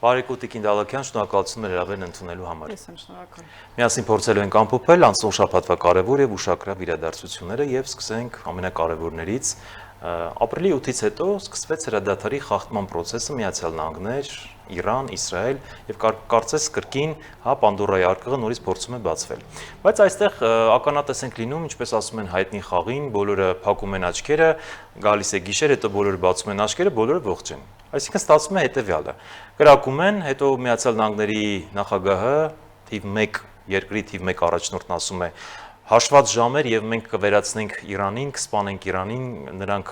Բարեկո Տիկին Դալաքյան, շնորհակալություն հրավերն ընդունելու համար։ Ես եմ շնորհակալ։ Միասին փորձելու ենք ամփոփել անցնող շաբաթվա կարևոր եւ ուշագրավ իրադարձությունները եւ սկսենք ամենակարևորներից։ Ապրիլի 8-ից հետո սկսվեց հրադադարի խախտման process-ը Միացյալ Նահանգներ, Իրան, Իսրայել եւ կարծես կրկին Պանդորայի արկղը նորից փորձում է բացվել։ Բայց այստեղ ականատես ենք լինում, ինչպես ասում են հայտնի խաղին, բոլորը փակում են աչքերը, գալիս է գիշեր, հետո բոլորը բացում են աչքերը, բոլորը ողջ են։ Այսինքն ստացվում է հետեւյալը. կրակում են, հետո Միացյալ Նահանգների նախագահը թիվ 1 երկրի թիվ 1 առաջնորդն ասում է հաշված ժամեր եւ մենք կվերացնենք Իրանին, կսպանենք Իրանին, նրանք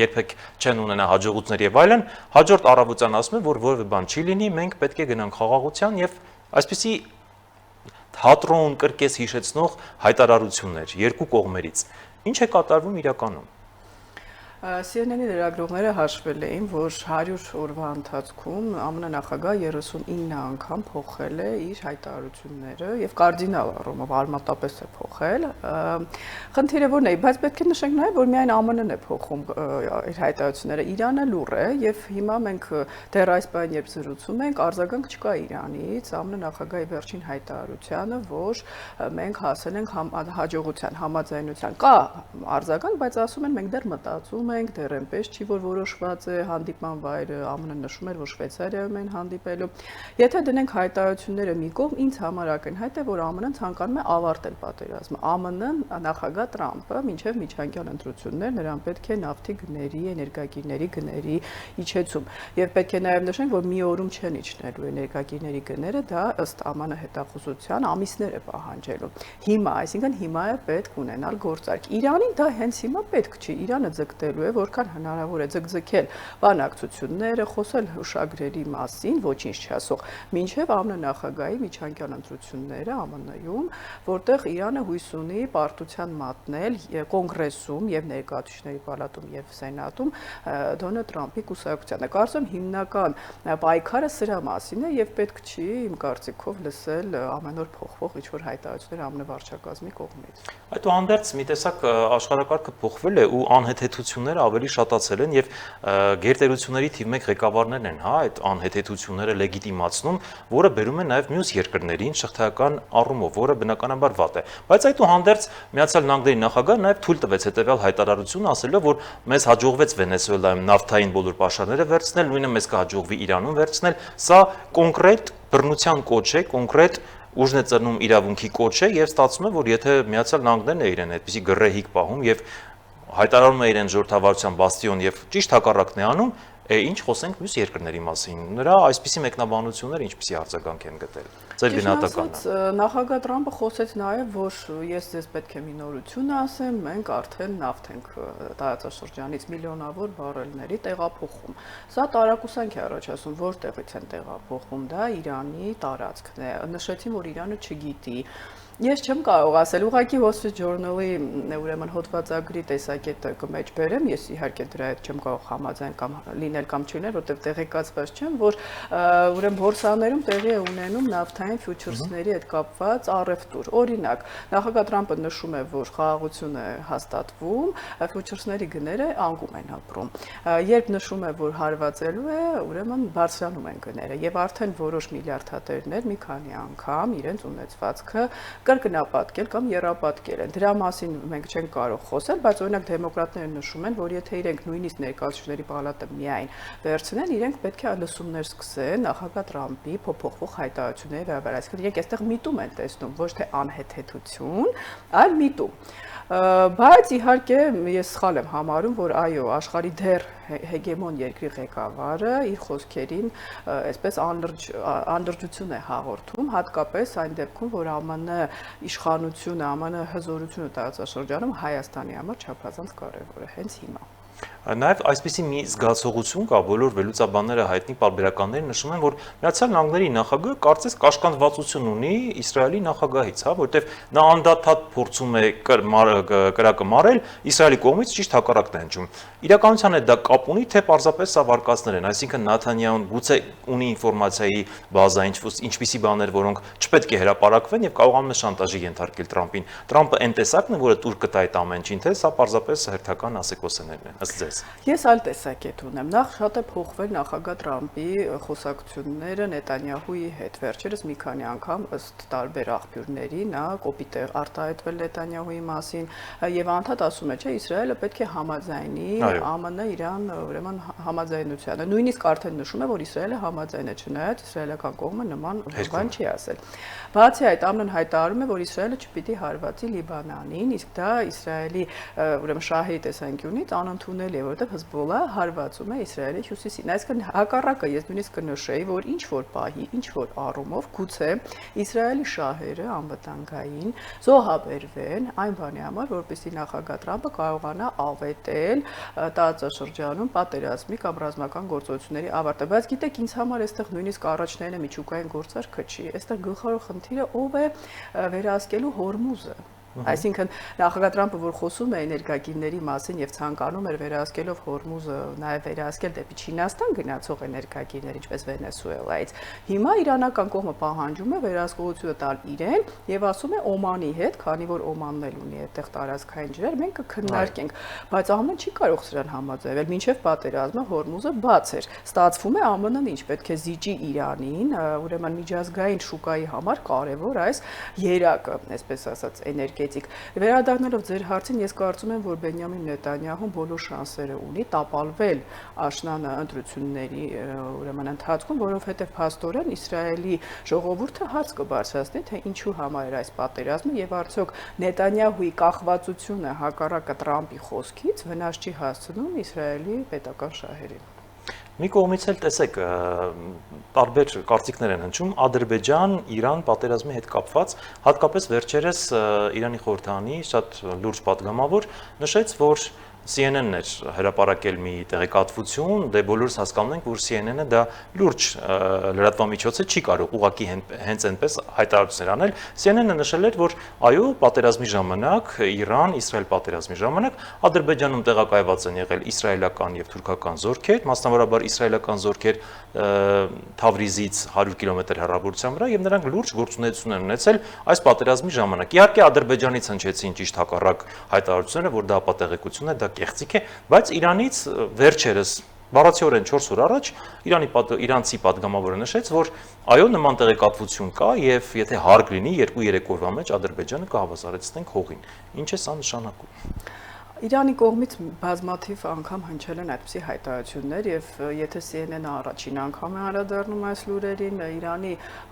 երբեք չեն ունենա հաջողություններ եւ այլն, հաջորդ առավոտյան ասում են, որ որևէ բան չի լինի, մենք պետք է գնանք խաղաղության եւ այսպիսի թատրոն կրկես հիշեցնող հայտարարություններ երկու կողմերից։ Ինչ է կատարվում իրականում։ CNN-ի լրագրողները հաշվել էին, որ 100 օրվա ընթացքում ԱՄՆ նախագահը 39 անգամ փոխել է իր հայտարարությունները եւ կարդինալ առումով արմատապես է փոխել։ Խնդիրը որն է, բայց պետք է նշենք նաեւ, որ միայն ԱՄՆ-ն է փոխում իր հայտարարությունները, Իրանը լուռ է եւ հիմա մենք դեռ այս բան երբ զրուցում ենք, արձագանք չկա Իրանից ԱՄՆ նախագահի վերջին հայտարարությանը, որ մենք հասել ենք հաջողության, համաձայնության։ Կա արձագանք, բայց ասում են մենք դեռ մտածում ենք, դեռ այնպես չի, որ որոշված է հանդիպման վայրը, ԱՄՆ-ն նշում էր, որ Շվեյցարիայում են հանդիպելու։ Եթե դնենք հայտարարությունները մի կողմ, ինձ համար ակնհայտ է, որ ԱՄՆ-ն ցանկանում է ավարտել պատերազմը։ ԱՄՆ-ն նախագահ Տրամպը մինչև միջանկյալ ընտրություններ նրան պետք է նավթի գների, էներգակիրների գների իջեցում։ Եվ պետք է նաև նշենք, որ մի օրում չեն իջնելու էներգակիրների գները, դա ըստ ԱՄՆ հետախուզության ամիսներ է պահանջելու։ Հիմա, այսինքն հիմա է պետք ունենալ գործարք։ Իրանին դա հենց հիմա պետք չի։ Իրանը ձգտելու է, որքան հնարավոր է ձգձգել բանակցությունները, խոսել հուշագրերի մասին, ոչինչ չասող, մինչև ԱՄՆ նախագահի միջանկյալ ընտրությունները ԱՄՆ-ում, որտեղ Իրանը հույս ունի պարտության մատնել կոնգրեսում եւ ներկայացուցիչների պալատում եւ սենատում Դոնալդ Տրամփի կուսակցությանը։ Կարծում եմ հիմնական պայքարը սրա մասին է եւ պետք չի իմ կարծիքով լսել ամեն օր փոխվող ինչ-որ հայտարարություններ ԱՄՆ վարչակազմի կողմից։ Այդուհանդերձ մի տեսակ աշխարհակարգը փոխվել է ու անհեթեթությունները ավելի շատացել են եւ գերտերությունների թիվ 1 ղեկավարներն են, այդ անհեթեթությունները լեգիտիմացնում, որը բերում է նաեւ մյուս երկրներին շղթայական առումով, որը բնականաբար վատ է։ Բայց այդուհանդերձ Միացյալ Նահանգների նախագահը նաեւ թույլ տվեց հետեւյալ հայտարարություն ասելով, որ մեզ հաջողվեց Վենեսուելայում նավթային բոլոր պաշարները վերցնել, նույնը մեզ կհաջողվի Իրանում վերցնել, սա կոնկրետ բռնության կոչ է, կոնկրետ ուժն է ծրնում իրավունքի կոչ է եւ ստացվում է, որ եթե Միացյալ Նահանգներն է իրեն այդպիսի գռեհիկ պահում եւ հայտարարում է իրեն ժողովրդավարության բաստիոն եւ ճիշտ հակառակն է անում, ինչ խոսենք մյուս երկրների մասին։ Նրա այսպիսի մեկնաբանությունները ինչպիսի արձագանք են գտել։ Ձեր գնահատականը։ Նախագահ Տրամպը խոսեց նաեւ, որ ես ձեզ պետք է մի նորություն ասեմ, մենք արդեն նավթ ենք տարածաշրջանից միլիոնավոր բարելների տեղափոխում։ Սա տարակուսանք է առաջացնում, որտեղից են տեղափոխում, դա Իրանի տարածքն է։ Նշեցին, որ Իրանը չգիտի։ Ես չեմ կարող ասել, ուղղակի Wall Street Journal-ի ուրեմն հոդվածագրի տեսակետը կմեջ բերեմ, ես իհարկե դրա հետ չեմ կարող համաձայն կամ լինել կամ չլինել, որտեղ տեղեկացված չեմ, որ ուրեմն բորսաներում տեղի է ունենում նավթային ֆյուչերսների հետ կապված առևտուր։ Օրինակ, նախագահ Տրամպը նշում է, որ խաղաղություն է հաստատվում, ֆյուչերսների գները անկում են ապրում։ Երբ նշում է, որ հարվածելու է, ուրեմն բարձրանում են գները եւ արդեն որոշ միլիարդատերներ մի քանի անգամ իրենց ունեցվածքը կրկնապատկել կամ եռապատկել են։ Դրա մասին մենք չենք կարող խոսել, բայց օրինակ դեմոկրատները նշում են, որ եթե իրենք նույնիսկ ներկայացուցիչների պալատը միայն վերցնեն, իրենք պետք է լսումներ սկսեն նախագահ Տրամպի փոփոխվող հայտարարությունների վերաբերյալ։ Այսինքն իրենք այստեղ միտում են տեսնում, ոչ թե անհեթեթություն, այլ միտում։ Բայց իհարկե ես սխալ եմ համարում, որ այո, աշխարհի դեռ հեգեմոն երկրի ղեկավարը իր խոսքերին այսպես անդրջություն է հաղորդում, հատկապես այն դեպքում, որ ԱՄՆ իշխանությունը, ԱՄՆ հզորությունը տարածաշրջանում Հայաստանի համար չափազանց կարևոր է հենց հիմա։ Նաև այսպիսի մի զգացողություն կա, բոլոր վերլուծաբանները հայտնի պարբերականները նշում են, որ Միացյալ Նահանգների նախագահը կարծես կաշկանդվածություն ունի Իսրայելի նախագահից, որտեղ նա անդադար փորձում է կրակը մարել, Իսրայելի կողմից ճիշտ հակառակն է հնչում։ Իրականության հետ դա կապ ունի, թե պարզապես սա վարկածներ են, այսինքն Նաթանյահուն գուցե ունի ինֆորմացիայի բազա, ինչպիսի բաներ, որոնք չպետք է հրապարակվեն եւ կարողանում է շանտաժի ենթարկել Տրամպին։ Տրամպը այն տեսակն է, որը տուր կտա այդ ամեն ինչին, թե սա պարզապես հերթական ասեկոսեներն են, ըստ ձեզ։ ես։ Ես այլ տեսակետ ունեմ։ Նախ շատ է փոխվել նախագահ Տրամպի խոսակցությունները Նետանյահուի հետ։ Վերջերս մի քանի անգամ ըստ տարբեր աղբյուրների նա կոպիտ է արտահայտվել Նետանյահուի մասին եւ անդադ ասում է, չէ, Իսրայելը պետք է համաձայնի ԱՄՆ-Իրան ուրեմն համաձայնությանը։ Նույնիսկ արդեն նշում է, որ Իսրայելը համաձայն է, չնայած իսրայելական կողմը նման բան չի ասել։ Բացի այդ, ԱՄՆ-ն հայտարարում է, որ Իսրայելը չպիտի հարվածի Լիբանանին, իսկ դա Իսրայելի ուրեմն շահի տեսանկյունից անընդունել է, որովհետև Հեզբոլլա հարվածում է Իսրայելի հյուսիսին։ Այսինքն հակառակը ես նույնիսկ կնշեի, որ ինչ որ պահի, ինչ որ առումով գուցե Իսրայելի շահերը անվտանգային զոհաբերվեն այն բանի համար, որպեսզի նախագահ Տրամպը կարողանա ավետել տարածաշրջանում պատերազմի կամ ռազմական գործողությունների ավարտը։ Բայց գիտեք, ինձ համար այստեղ նույնիսկ առաջնային միջուկային գործարքը չի։ Այստեղ գլխավոր խնդիրը ով է վերահսկելու Հորմուզը։ Այսինքն նախագահ Տրամպը, որ խոսում է էներգագիրների մասին եւ ցանկանում էր վերահսկելով Հորմուզը նաեւ վերահսկել դեպի Չինաստան գնացող էներգագիրներ, ինչպես Վենեսուելայից, հիմա իրանական կողմը պահանջում է վերահսկողությունը տալ իրեն եւ ասում է Օմանի հետ, քանի որ Օմանն էլ ունի այդտեղ տարածքային ջրեր, մենք կքննարկենք, բայց ԱՄՆ-ն չի կարող սրան համաձայնել, մինչեւ պատերազմը Հորմուզը բաց էր։ Ստացվում է ԱՄՆ-ն ինչ պետք է զիջի Իրանին, ուրեմն միջազգային շուկայի համար կարևոր այս երակը, այսպես ասած, Վերադառնալով ձեր հարցին, ես կարծում եմ, որ Բենյամին Նետանյահուն բոլոր շանսերը ունի տապալվել աշնանը ընտրությունների ուրեմն ընթացքում, որովհետև փաստորեն Իսրայելի ժողովուրդը հարց կբարձրացնի, թե ինչու համար էր այս պատերազմը եւ արդյոք Նետանյահուի կախվածությունը հակառակը Տրամպի խոսքից վնաս չի հասցնում Իսրայելի պետական շահերին։ Մի կողմից էլ տեսեք, տարբեր կարծիքներ են հնչում Ադրբեջան-Իրան պատերազմի հետ կապված, հատկապես վերջերս Իրանի խորհրդարանի շատ լուրջ պատգամավոր նշեց, որ CNN-ն էր հրապարակել մի տեղեկատվություն, դե բոլորս հասկանում ենք, որ CNN-ը դա լուրջ լրատվամիջոց է, չի կարող ուղղակի հենց այնպես հայտարարություններ անել։ CNN-ը նշել էր, որ այո, պատերազմի ժամանակ, Իրան-Իսրայել պատերազմի ժամանակ Ադրբեջանում տեղակայված են եղել իսրայելական եւ թուրքական զորքեր, մասնավորաբար իսրայելական զորքեր Թավրիզից 100 կիլոմետր հեռավորության վրա եւ նրանք լուրջ գործունեություն են ունեցել այս պատերազմի ժամանակ։ Իհարկե Ադրբեջանից հնչեցին ճիշտ հակառակ հայտարարությունները, որ դա ապատեղեկություն է, դա կեղծիք է, բայց Իրանից վերջերս բառացիորեն 4 օր առաջ իրանցի պատգամավորը նշեց, որ այո, նման տեղեկատվություն կա եւ եթե հարկ լինի 2-3 օրվա մեջ Ադրբեջանը կհավասարեցնենք հողին։ Ինչ է սա նշանակում։ Իրանի կողմից բազմաթիվ անգամ հնչել են այդպիսի հայտարարություններ եւ եթե CNN-ը առաջին անգամ է անդրադառնում այս լուրերին, Իրանի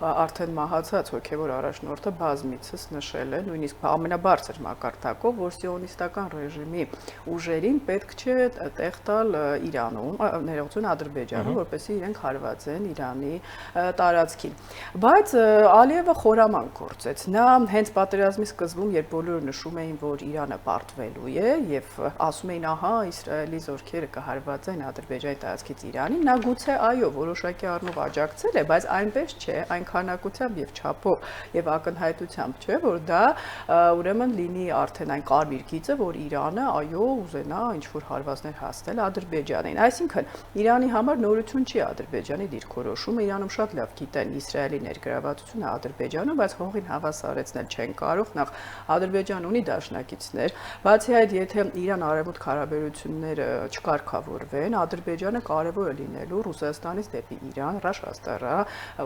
արդեն մահացած հոգեվոր առաջնորդը բազմիցս նշել է, նույնիսկ ամենաբարձր մակարդակով, որ սիոնիստական ռեժիմի ուժերին պետք չէ տեղ տալ Իրանում, ներողություն Ադրբեջանում, որպեսզի իրենք հարվածեն Իրանի տարածքին։ Բայց Ալիևը խորամանկ գործեց։ Նա հենց պատերազմի սկզբում, երբ բոլորը նշում էին, որ Իրանը պարտվելու է եւ ասում էին, ահա Իսրայելի զորքերը կհարվածեն Ադրբեջանի տարածքից Իրանին, նա գուցե այո, որոշակի առումով աջակցել է, բայց այնպես չէ, այն քանակությամբ եւ չափով եւ ակնհայտությամբ չէ, որ դա ուրեմն լինի արդեն այն կարմիր գիծը, որ Իրանը այո ուզենա ինչ որ հարվածներ հասնել Ադրբեջանին։ Այսինքն Իրանի համար նորություն չի Ադրբեջանի դիրքորոշումը, Իրանում շատ լավ գիտեն Իսրայելի ներգրավվածությունը Ադրբեջանում, բայց հողին հավասարեցնել չեն կարող, նախ Ադրբեջան ունի դաշնակիցներ, բացի այդ եթե Իրան-արևմուտք հարաբերությունները չկարգավորվեն, Ադրբեջանը կարևոր է լինելու Ռուսաստանից դեպի Իրան, Ռաշաստարա,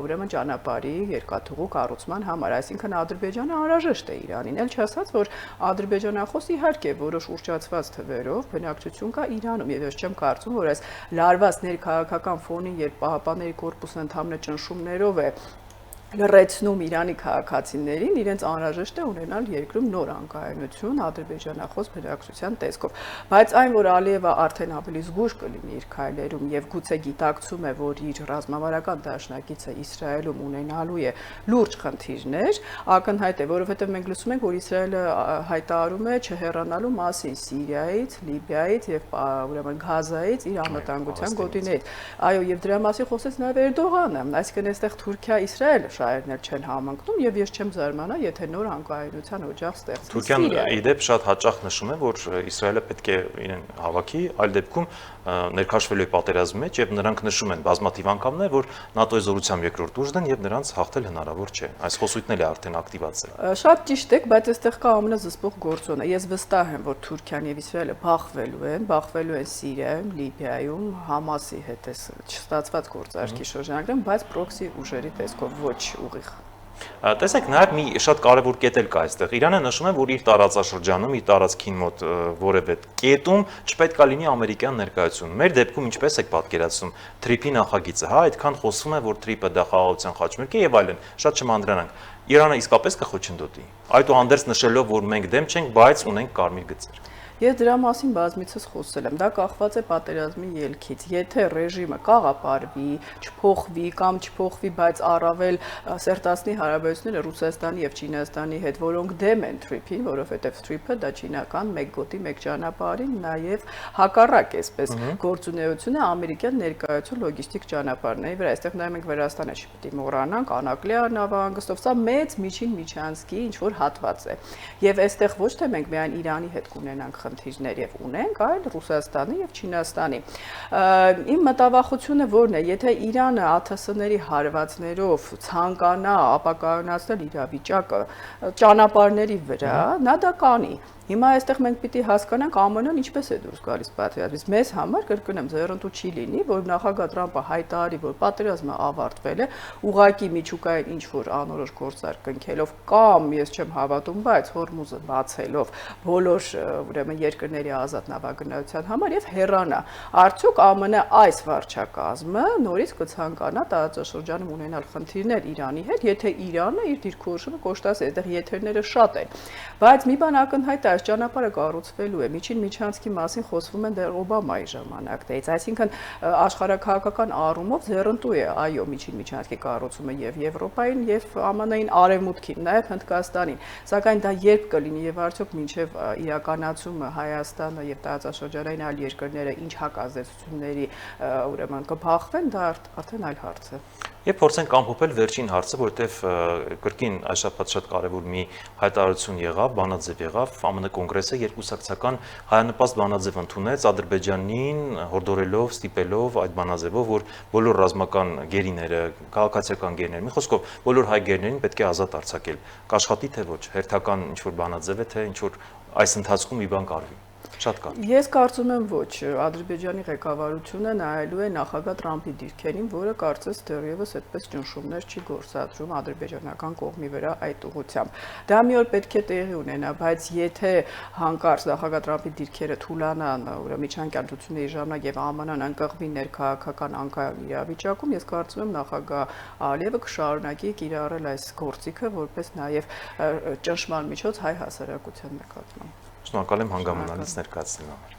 ուրեմն ճանապարհի երկաթուղու կառուցման համար, այսինքն Ադրբեջանը անհրաժեշտ է Իրանին, ել չասած, որ ադրբեջանախոս իհարկե որոշ ուռճացված թվերով բնակչություն կա Իրանում, եւ ես չեմ կարծում, որ այս լարված ներքաղաքական ֆոնին, երբ Պահապանների կորպուսը ընդհանուր ճնշումներով է լրացնում Իրանի քաղաքացիներին, իրենց անհրաժեշտ է ունենալ երկրում նոր անկայունություն ադրբեջանախոս բնակչության տեսքով։ Բայց այն, որ Ալիևը արդեն ավելի զգույշ կլինի իր քայլերում եւ գուցե գիտակցում է, որ իր ռազմավարական դաշնակիցը Իսրայելում ունենալու է լուրջ խնդիրներ, ակնհայտ է, որովհետեւ մենք լսում ենք, որ Իսրայելը հայտարարում է չհեռանալու մասին Սիրիայից, Լիբիայից եւ ուրեմն Գազայից իր անվտանգության գոտիներից։ Այո, եւ դրա մասին խոսեց նաեւ Էրդողանը, այսինքն այստեղ Թուրքիա-Իսրայել շահերն չեն համընկնում եւ ես չեմ զարմանա, եթե նոր անկայունության օջախ ստեղծվի։ Թուրքիան ի դեպ շատ հաճախ նշում է, որ Իսրայելը պետք է իրեն հավաքի, այլ դեպքում ներքաշվելու է պատերազմի մեջ եւ նրանք նշում են բազմաթիվ անգամներ, որ ՆԱՏՕ-ի զորությամբ երկրորդ ուժն են եւ նրանց հաղթել հնարավոր չէ։ Այս խոսույթն էլ է արդեն ակտիվացել։ Շատ ճիշտ եք, բայց այստեղ կա ամենազսպող գործոնը։ Ես վստահ եմ, որ Թուրքիան եւ Իսրայելը բախվելու են Սիրիայում, Լիբիայում, Համասի հետ չստացված գործարքի շրջանակներում, բայց պրոքսի ուժերի տեսքով ոչ ուղիղ։ Տեսեք, նաև մի շատ կարևոր կետ էլ կա այստեղ։ Իրանը նշում է, որ իր տարածաշրջանում, իր տարածքին մոտ որևէ կետում չպետք է լինի ամերիկյան ներկայություն։ Մեր դեպքում ինչպես եք պատկերացնում թրիփի նախագիծը, հա, այդքան խոսվում է, որ թրիփը դա խաղաղության խաչմերուկ է եւ այլն։ Շատ չմանդրանանք։ Իրանը իսկապես կխոչընդոտի։ Այդուհանդերձ նշելով, որ մենք դեմ չենք, բայց ունենք կարմիր գծեր։ Ես դրա մասին բազմիցս խոսել եմ, դա կախված է պատերազմի ելքից։ Եթե ռեժիմը կաղապարվի, չփոխվի կամ չփոխվի, բայց առավել սերտացնի հարաբերությունները Ռուսաստանի եւ Չինաստանի հետ, որոնք դեմ են թրիփին, որովհետեւ թրիփը դա չինական մեկ գոտի, մեկ ճանապարհին, նաեւ հակառակ էսպես գործունեությունը ամերիկյան ներկայություն լոգիստիկ ճանապարհների վրա։ Այստեղ նայում ենք Վրաստանը, չպետք է մոռանանք, Անակլեա նավահանգստով, սա մեծ միջին միջանցքի ինչ որ հատված է։ Եւ այստեղ ոչ թե մենք միայն Իրանի հետ կունենանք խնդիրներ եւ ունենք, այլ Ռուսաստանի եւ Չինաստանի։ Իմ մտավախությունը որն է, եթե Իրանը ԱԹՍ-ների հարվածներով ցանկանա ապակայունացնել իրավիճակը ճանապարհների վրա, նա դա կանի։ Հիմա այստեղ մենք պիտի հասկանանք ԱՄՆ-ն ինչպես է դուրս գալիս պատերազմից։ Մեզ համար կրկնեմ, ձեռնտու չի լինի, որ նախագահ Թրամփը հայտարարի, որ պատերազմը ավարտվել է, ուղղակի միջուկային ինչ որ անորոշ գործարք կնքելով կամ ես չեմ հավատում, բայց Հորմուզը բացելով բոլոր ուրեմն երկրների ազատ նավագնացության համար եւ հեռանա։ Արդյոք ԱՄՆ այս վարչակազմը նորից կցանկանա տարածաշրջանում ունենալ խնդիրներ Իրանի հետ, եթե Իրանը իր դիրքորոշումը կոշտացի, այդտեղ եթերները շատ են։ Բայց մի բան ակնհայտ է, այս ճանապարհը կառուցվելու է։ Միջին միջանցքի մասին խոսվում են դեռ Օբամայի ժամանակներից, այսինքն աշխարհաքաղաքական առումով ձեռնտու է այո միջին միջանցքի կառուցումը եւ Եվրոպային եւ ԱՄՆ-ին արևմուտքին, նաեւ Հնդկաստանին, սակայն դա երբ կլինի եւ արդյոք մինչեւ իրականացումը Հայաստանը եւ տարածաշրջանային այլ երկրները ինչ հակազդեցությունների ուրեմն կփախվեն, դա արդեն այլ հարց է։ Եվ փորձենք ամփոփել վերջին հարցը, որտեվ կրկին այս շաբաթ շատ կարևոր մի հայտարարություն եղավ, բանաձև եղավ, ԱՄՆ կոնգրեսը երկուսակցական հայանպաստ բանաձև ընդունեց Ադրբեջանին, հորդորելով, ստիպելով այդ բանաձևով, որ բոլոր ռազմական գերիները, քաղաքացիական գերիները, մի խոսքով, բոլոր հայ գերիներին պետք է ազատ արձակել։ Կաշխատի թե ոչ, հերթական ինչ որ բանաձև է, թե ինչ որ այս ընթացքում մի բան կարվի։ Շատ կար։ Ես կարծում եմ ոչ, Ադրբեջանի ղեկավարությունը նայելու է նախագահ Թրամփի դիրքերին, որը կարծես դեռևս այդպես ճնշումներ չի գործադրում ադրբեջանական կողմի վրա այդ ուղղությամբ։ Դա մի օր պետք է տեղի ունենա, բայց եթե հանկարծ նախագահ Թրամփի դիրքերը թուլանան, ուրեմն միջանկյալ դությունների ժամանակ եւ ԱՄՆ-ն ընկղվի ներքաղաքական անկայուն իրավիճակում, ես կարծում եմ նախագահ Ալիևը կշարունակի կիրառել այս գործիքը որպես նաեւ ճնշման միջոց հայ հասարակության նկատմամբ։ Շնորհակալ եմ հանգամանալից ներկայացնելու համար։